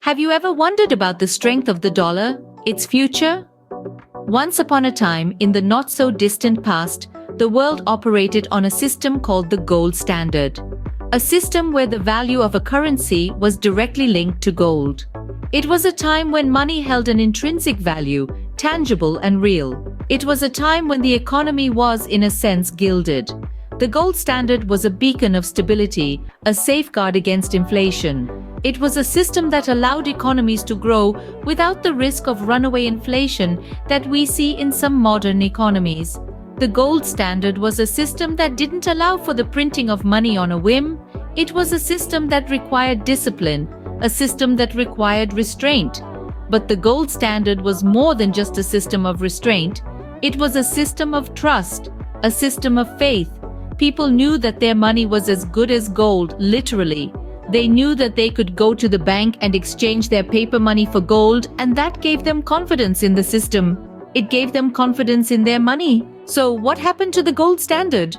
Have you ever wondered about the strength of the dollar, its future? Once upon a time, in the not-so-distant past, the world operated on a system called the gold standard. A system where the value of a currency was directly linked to gold. It was a time when money held an intrinsic value, tangible and real. It was a time when the economy was, in a sense, gilded. The gold standard was a beacon of stability, a safeguard against inflation. It was a system that allowed economies to grow without the risk of runaway inflation that we see in some modern economies. The gold standard was a system that didn't allow for the printing of money on a whim. It was a system that required discipline, a system that required restraint. But the gold standard was more than just a system of restraint. It was a system of trust, a system of faith. People knew that their money was as good as gold, literally. They knew that they could go to the bank and exchange their paper money for gold, and that gave them confidence in the system. It gave them confidence in their money. So what happened to the gold standard?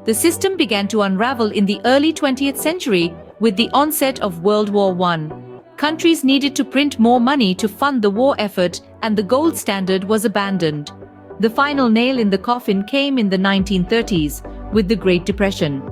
The system began to unravel in the early 20th century with the onset of World War I. Countries needed to print more money to fund the war effort, and the gold standard was abandoned. The final nail in the coffin came in the 1930s with the Great Depression.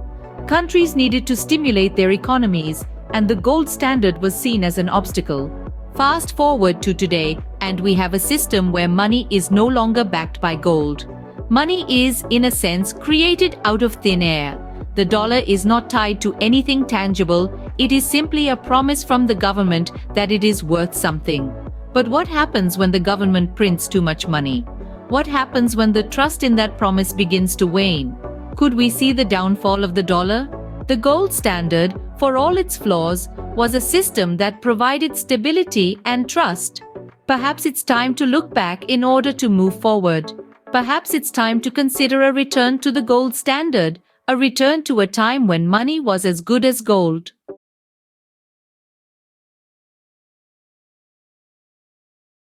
Countries needed to stimulate their economies, and the gold standard was seen as an obstacle. Fast forward to today, and we have a system where money is no longer backed by gold. Money is, in a sense, created out of thin air. The dollar is not tied to anything tangible. It is simply a promise from the government that it is worth something. But what happens when the government prints too much money? What happens when the trust in that promise begins to wane? Could we see the downfall of the dollar? The gold standard, for all its flaws, was a system that provided stability and trust. Perhaps it's time to look back in order to move forward. Perhaps it's time to consider a return to the gold standard, a return to a time when money was as good as gold.